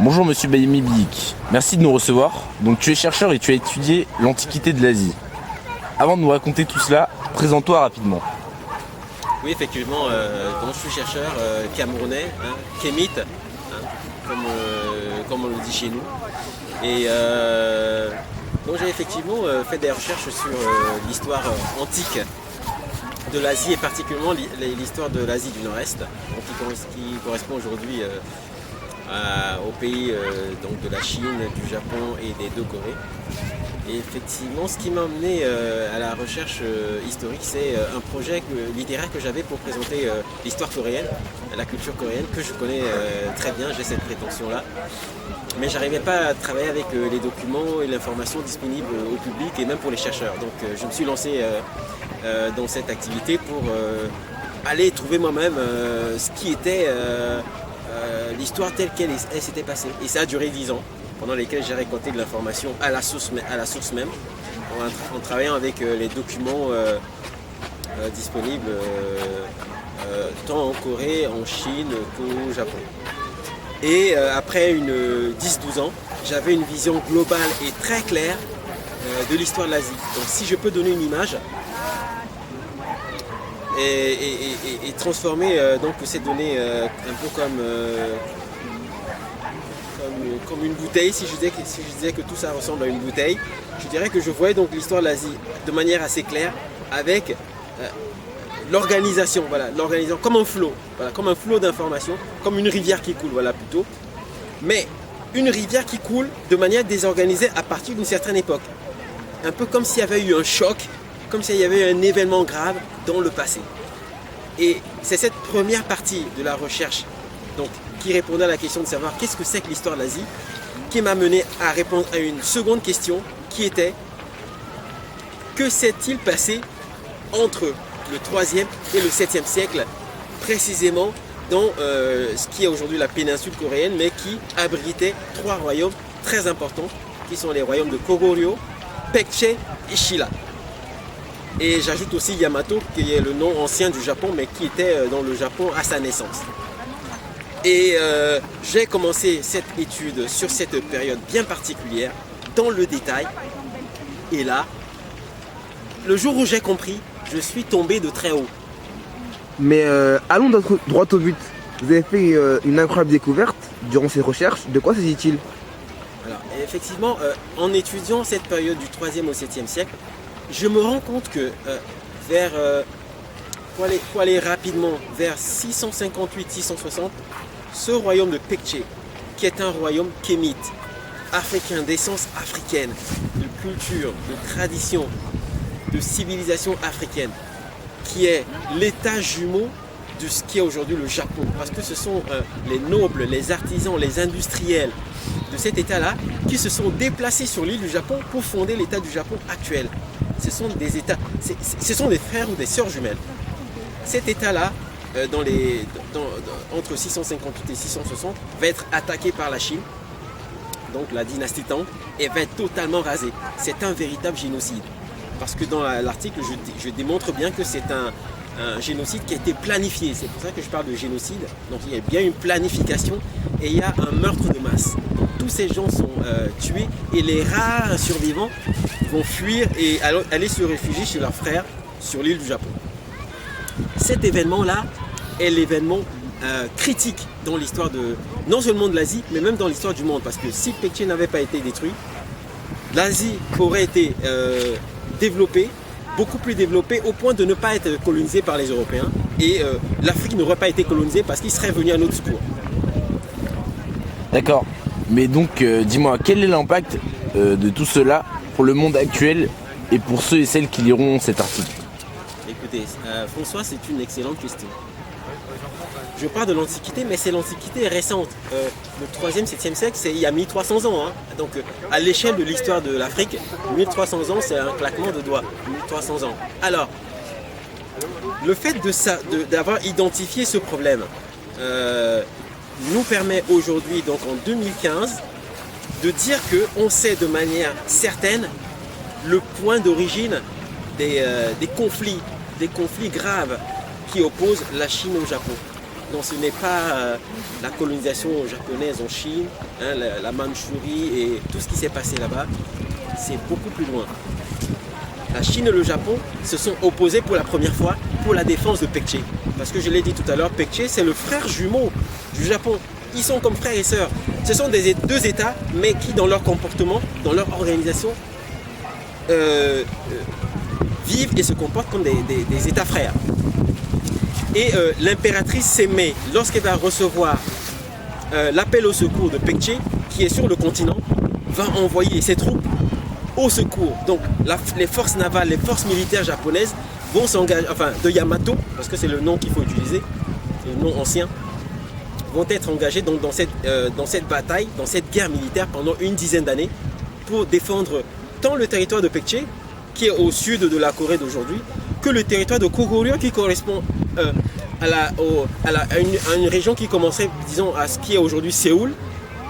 Bonjour Monsieur Bayemi Bilik, merci de nous recevoir. Donc tu es chercheur et tu as étudié l'Antiquité de l'Asie. Avant de nous raconter tout cela, présente-toi rapidement. Oui, effectivement, donc je suis chercheur camerounais, kémite, comme on le dit chez nous. Et donc j'ai effectivement fait des recherches sur l'histoire antique de l'Asie et particulièrement l'histoire de l'Asie du Nord-Est, qui correspond aujourd'hui aux pays donc de la Chine, du Japon et des deux Corées. Et effectivement, ce qui m'a amené à la recherche historique, c'est un projet littéraire que j'avais pour présenter l'histoire coréenne, la culture coréenne, que je connais très bien, j'ai cette prétention-là. Mais j'arrivais pas à travailler avec les documents et l'information disponible au public et même pour les chercheurs. Donc je me suis lancé dans cette activité pour aller trouver moi-même ce qui était l'histoire telle qu'elle s'était passée. Et ça a duré 10 ans, pendant lesquels j'ai récolté de l'information à la source même, en travaillant avec les documents disponibles tant en Corée, en Chine qu'au Japon. Et après 10-12 ans, j'avais une vision globale et très claire de l'histoire de l'Asie. Donc si je peux donner une image et transformer donc ces données un peu comme une bouteille, si je disais que tout ça ressemble à une bouteille, je dirais que je voyais donc l'histoire de l'Asie de manière assez claire avec l'organisation, comme un flot d'informations, comme une rivière qui coule, plutôt. Mais une rivière qui coule de manière désorganisée à partir d'une certaine époque. Un peu comme s'il y avait eu un choc, comme s'il y avait eu un événement grave dans le passé. Et c'est cette première partie de la recherche donc, qui répondait à la question de savoir qu'est-ce que c'est que l'histoire de l'Asie, qui m'a mené à répondre à une seconde question qui était que s'est-il passé entre le 3e et le 7e siècle, précisément dans ce qui est aujourd'hui la péninsule coréenne, mais qui abritait 3 royaumes très importants, qui sont les royaumes de Kogoryo, Baekje et Shilla. Et j'ajoute aussi Yamato, qui est le nom ancien du Japon, mais qui était dans le Japon à sa naissance. Et j'ai commencé cette étude sur cette période bien particulière, dans le détail. Et là, le jour où j'ai compris, je suis tombé de très haut. Mais allons droit au but. Vous avez fait une incroyable découverte durant ces recherches. De quoi s'agit-il? Alors, effectivement, en étudiant cette période du 3e au 7e siècle, je me rends compte que pour aller rapidement vers 658-660, ce royaume de Baekje, qui est un royaume kémite, africain, d'essence africaine, de culture, de tradition, de civilisation africaine, qui est l'état jumeau de ce qui est aujourd'hui le Japon. Parce que ce sont les nobles, les artisans, les industriels de cet état-là qui se sont déplacés sur l'île du Japon pour fonder l'état du Japon actuel. Ce sont des états, ce sont des frères ou des sœurs jumelles. Cet état-là, entre 658 et 660, va être attaqué par la Chine, donc la dynastie Tang, et va être totalement rasé. C'est un véritable génocide. Parce que dans l'article, je démontre bien que c'est un génocide qui a été planifié. C'est pour ça que je parle de génocide. Donc il y a bien une planification et il y a un meurtre de masse. Donc, tous ces gens sont tués et les rares survivants vont fuir et aller se réfugier chez leurs frères sur l'île du Japon. Cet événement-là est l'événement critique dans l'histoire non seulement de l'Asie, mais même dans l'histoire du monde. Parce que si Baekje n'avait pas été détruit, l'Asie aurait été développée, beaucoup plus développée, au point de ne pas être colonisée par les Européens. Et l'Afrique n'aurait pas été colonisée parce qu'ils seraient venus à notre secours. D'accord. Mais donc, dis-moi, quel est l'impact de tout cela pour le monde actuel et pour ceux et celles qui liront cet article? Écoutez, François, c'est une excellente question. Je parle de l'Antiquité, mais c'est l'Antiquité récente. Le 3e, 7e siècle, c'est il y a 1300 ans. Hein. Donc, à l'échelle de l'histoire de l'Afrique, 1300 ans, c'est un claquement de doigts. 1300 ans. Alors, le fait d'avoir identifié ce problème nous permet aujourd'hui, donc en 2015, de dire qu'on sait de manière certaine le point d'origine des conflits graves qui opposent la Chine au Japon. Donc ce n'est pas la colonisation japonaise en Chine, hein, la Mandchourie et tout ce qui s'est passé là-bas, c'est beaucoup plus loin. La Chine et le Japon se sont opposés pour la première fois pour la défense de Pekché. Parce que je l'ai dit tout à l'heure, Pekché c'est le frère jumeau du Japon. Ils sont comme frères et sœurs. Ce sont deux États, mais qui dans leur comportement, dans leur organisation, vivent et se comportent comme des États frères. Et l'impératrice Sémé, lorsqu'elle va recevoir l'appel au secours de Pekché, qui est sur le continent, va envoyer ses troupes au secours. Donc les forces navales, les forces militaires japonaises vont s'engager, enfin de Yamato, parce que c'est le nom qu'il faut utiliser, c'est le nom ancien, vont être engagés donc, dans cette bataille, dans cette guerre militaire pendant une dizaine d'années pour défendre tant le territoire de Pekché, qui est au sud de la Corée d'aujourd'hui, que le territoire de Koguryo qui correspond à une région qui commencerait, disons, à ce qui est aujourd'hui Séoul,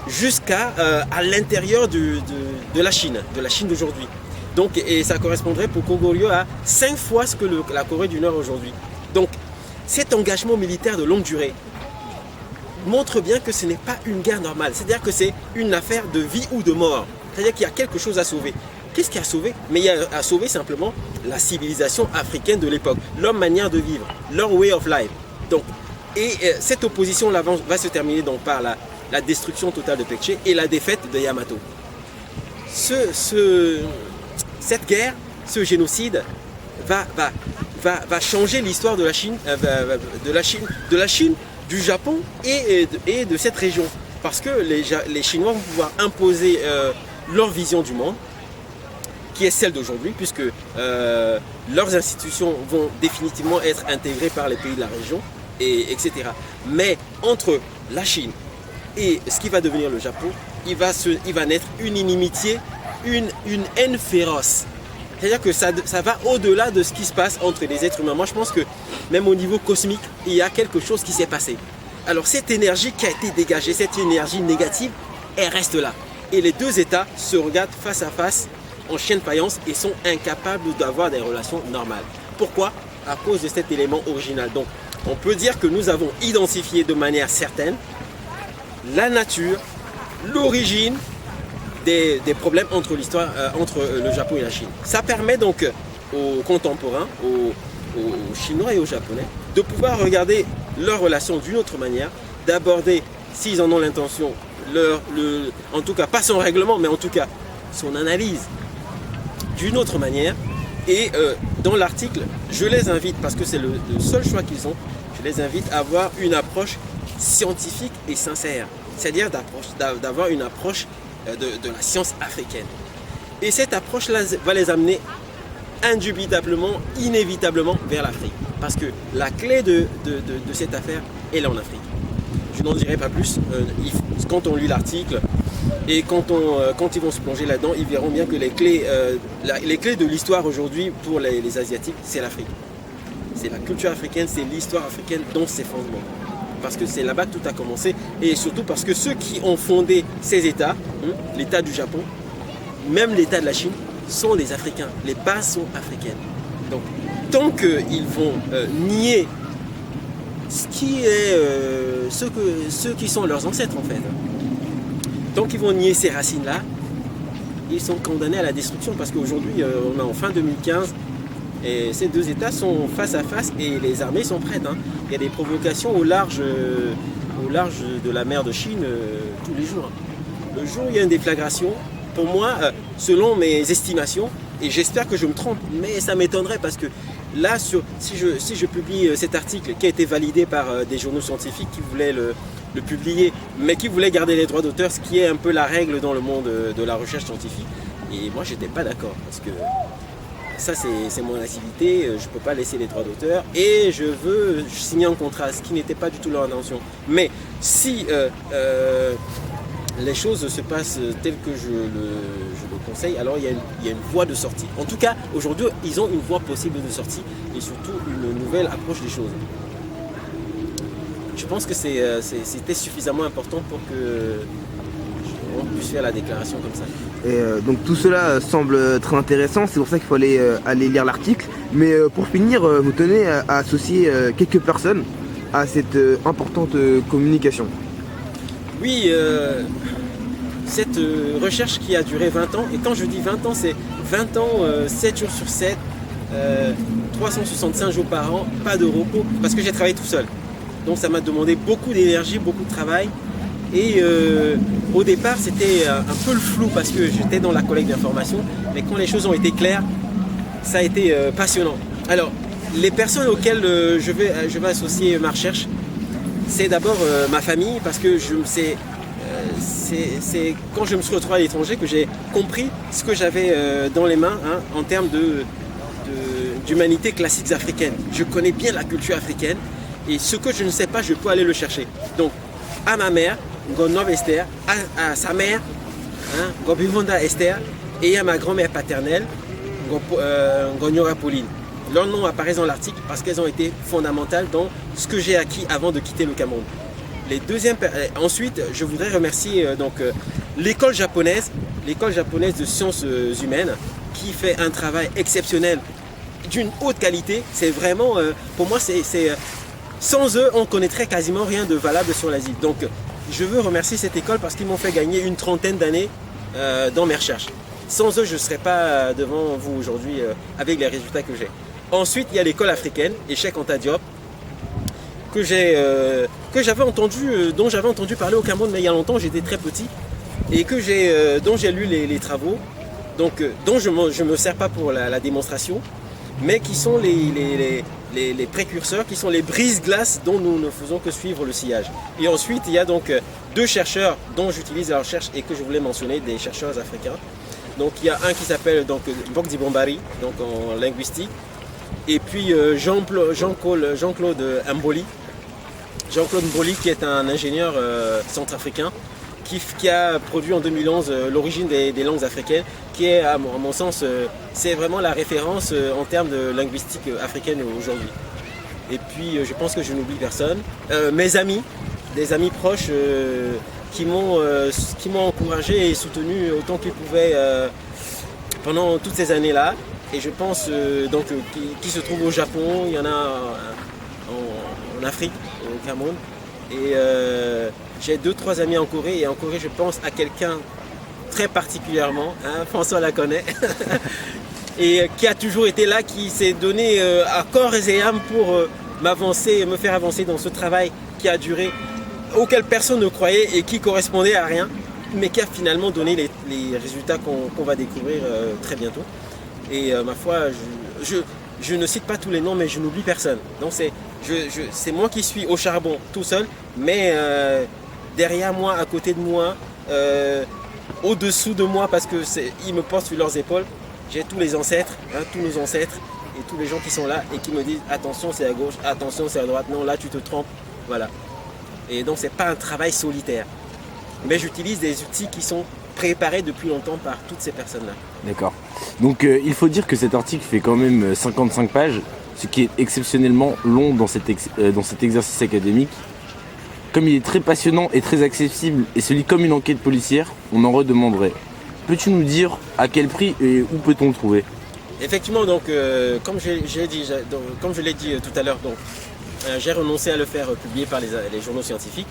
jusqu'à à l'intérieur de la Chine d'aujourd'hui. Donc, et ça correspondrait pour Koguryo à 5 fois ce que la Corée du Nord aujourd'hui. Donc cet engagement militaire de longue durée montre bien que ce n'est pas une guerre normale, c'est-à-dire que c'est une affaire de vie ou de mort, c'est-à-dire qu'il y a quelque chose à sauver. Qu'est-ce qu'il y a à sauver? Mais il y a à sauver simplement la civilisation africaine de l'époque, leur manière de vivre, leur way of life. Donc, cette opposition-là va se terminer donc par la destruction totale de Pekché et la défaite de Yamato. Cette guerre, ce génocide va changer l'histoire de la Chine, du Japon et de cette région. Parce que les Chinois vont pouvoir imposer leur vision du monde, qui est celle d'aujourd'hui, puisque leurs institutions vont définitivement être intégrées par les pays de la région, etc. Mais entre la Chine et ce qui va devenir le Japon, il va naître une inimitié, une haine féroce. C'est-à-dire que ça va au-delà de ce qui se passe entre les êtres humains. Moi, je pense que même au niveau cosmique, il y a quelque chose qui s'est passé. Alors, cette énergie qui a été dégagée, cette énergie négative, elle reste là. Et les deux États se regardent face à face en chien de faïence et sont incapables d'avoir des relations normales. Pourquoi? À cause de cet élément original. Donc, on peut dire que nous avons identifié de manière certaine la nature, l'origine des problèmes entre le Japon et la Chine. Ça permet donc aux contemporains, aux Chinois et aux Japonais, de pouvoir regarder leurs relations d'une autre manière, d'aborder, s'ils en ont l'intention, en tout cas pas son règlement, mais en tout cas son analyse d'une autre manière. Et dans l'article, je les invite, parce que c'est le seul choix qu'ils ont, je les invite à avoir une approche scientifique et sincère, c'est-à-dire d'avoir une approche de la science africaine. Et cette approche-là va les amener indubitablement, inévitablement vers l'Afrique. Parce que la clé de cette affaire, elle est en Afrique. Je n'en dirai pas plus. Quand on lit l'article et quand ils vont se plonger là-dedans, ils verront bien que les clés de l'histoire aujourd'hui pour les Asiatiques, c'est l'Afrique. C'est la culture africaine, c'est l'histoire africaine dans ses fondements. Parce que c'est là-bas que tout a commencé, et surtout parce que ceux qui ont fondé ces États, l'État du Japon, même l'État de la Chine, sont des Africains. Les bases sont africaines. Donc, tant qu'ils vont nier ce qui est ceux qui sont leurs ancêtres en fait, tant qu'ils vont nier ces racines-là, ils sont condamnés à la destruction. Parce qu'aujourd'hui, on est en fin 2015, et ces deux États sont face à face et les armées sont prêtes. Il y a des provocations au large de la mer de Chine tous les jours. Le jour où il y a une déflagration, pour moi, selon mes estimations, et j'espère que je me trompe, mais ça m'étonnerait parce que là, si je publie cet article qui a été validé par des journaux scientifiques qui voulaient le publier, mais qui voulaient garder les droits d'auteur, ce qui est un peu la règle dans le monde de la recherche scientifique. Et moi, j'étais pas d'accord parce que ça, c'est mon activité, je ne peux pas laisser les droits d'auteur et je veux signer un contrat, ce qui n'était pas du tout leur intention. Mais si les choses se passent telles que je le conseille, alors il y a une voie de sortie. En tout cas, aujourd'hui, ils ont une voie possible de sortie et surtout une nouvelle approche des choses. Je pense que c'était suffisamment important pour qu'on puisse faire la déclaration comme ça. Et donc tout cela semble très intéressant, c'est pour ça qu'il faut aller lire l'article. Mais pour finir, vous tenez à associer quelques personnes à cette importante communication? Oui, cette recherche qui a duré 20 ans, et quand je dis 20 ans, c'est 20 ans, 7 jours sur 7, 365 jours par an, pas de repos, parce que j'ai travaillé tout seul. Donc ça m'a demandé beaucoup d'énergie, beaucoup de travail. Et au départ, c'était un peu le flou parce que j'étais dans la collecte d'informations, mais quand les choses ont été claires, ça a été passionnant. Alors, les personnes auxquelles je vais associer ma recherche, c'est d'abord ma famille, parce que c'est quand je me suis retrouvé à l'étranger que j'ai compris ce que j'avais dans les mains en termes d'humanité classique africaine. Je connais bien la culture africaine et ce que je ne sais pas, je peux aller le chercher. Donc, à ma mère, Ngonov Esther, à sa mère, Ngobivonda Esther, et à ma grand-mère paternelle, Ngonyora Pauline. Leurs noms apparaissent dans l'article parce qu'elles ont été fondamentales dans ce que j'ai acquis avant de quitter le Cameroun. Ensuite, je voudrais remercier l'école japonaise de sciences humaines, qui fait un travail exceptionnel d'une haute qualité. C'est vraiment, pour moi, sans eux, on ne connaîtrait quasiment rien de valable sur l'Asie. Donc, je veux remercier cette école parce qu'ils m'ont fait gagner une trentaine d'années dans mes recherches. Sans eux, je ne serais pas devant vous aujourd'hui avec les résultats que j'ai. Ensuite, il y a l'école africaine, Cheikh Anta Diop, dont j'avais entendu parler au Cameroun, mais il y a longtemps, j'étais très petit, et dont j'ai lu les travaux, dont je ne me sers pas pour la démonstration, mais qui sont les précurseurs, qui sont les brises-glaces dont nous ne faisons que suivre le sillage. Et ensuite, il y a donc deux chercheurs dont j'utilise la recherche et que je voulais mentionner, des chercheurs africains. Donc il y a un qui s'appelle Bokdi Bombari, donc en linguistique, et puis Jean-Claude Mboli. Jean-Claude Mboli, qui est un ingénieur centrafricain, qui a produit en 2011 l'origine des langues africaines, qui est, à mon sens, c'est vraiment la référence en termes de linguistique africaine aujourd'hui. Et puis, je pense que je n'oublie personne. Mes amis, des amis proches qui m'ont encouragé et soutenu autant qu'ils pouvaient pendant toutes ces années-là. Et je pense qui se trouvent au Japon, il y en a en Afrique, au Cameroun. Et j'ai 2-3 amis en Corée, et en Corée je pense à quelqu'un très particulièrement, François la connaît, et qui a toujours été là, qui s'est donné à corps et âme pour me faire avancer dans ce travail qui a duré, auquel personne ne croyait et qui correspondait à rien, mais qui a finalement donné les résultats qu'on va découvrir très bientôt. Et ma foi, je ne cite pas tous les noms, mais je n'oublie personne. Donc c'est moi qui suis au charbon tout seul, mais derrière moi, à côté de moi, au-dessous de moi, parce qu'ils me portent sur leurs épaules, j'ai tous les ancêtres, tous nos ancêtres, et tous les gens qui sont là et qui me disent attention c'est à gauche, attention c'est à droite, non là tu te trompes, voilà. Et donc c'est pas un travail solitaire, mais j'utilise des outils qui sont préparés depuis longtemps par toutes ces personnes-là. D'accord. Donc il faut dire que cet article fait quand même 55 pages, ce qui est exceptionnellement long dans cet exercice académique. Comme il est très passionnant et très accessible et se lit comme une enquête policière, on en redemanderait. Peux-tu nous dire à quel prix et où peut-on le trouver? Effectivement, donc comme je l'ai dit tout à l'heure, j'ai renoncé à le faire publier par les journaux scientifiques.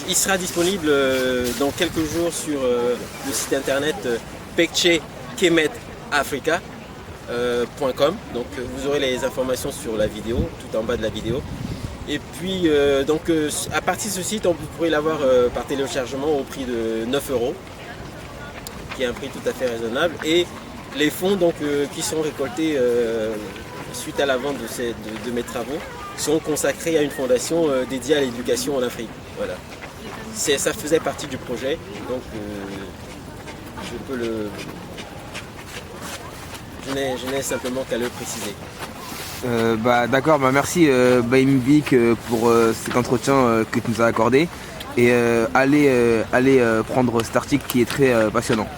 Il sera disponible dans quelques jours sur le site internet pekchekemetafrica.com. Donc vous aurez les informations sur la vidéo, tout en bas de la vidéo. Et puis à partir de ce site, vous pourrez l'avoir par téléchargement au prix de 9 €, qui est un prix tout à fait raisonnable. Et les fonds qui sont récoltés suite à la vente de mes travaux sont consacrés à une fondation dédiée à l'éducation en Afrique. Voilà. Ça faisait partie du projet, donc je n'ai simplement qu'à le préciser. D'accord, merci Baïmbik pour cet entretien que tu nous as accordé. Et allez prendre cet article qui est très passionnant.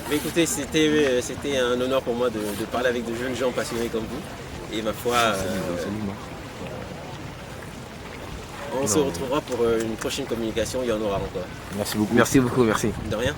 Mais écoutez, c'était un honneur pour moi de parler avec de jeunes gens passionnés comme vous. Et ma foi, on se retrouvera pour une prochaine communication, il y en aura encore. Merci beaucoup. Merci beaucoup, merci. De rien.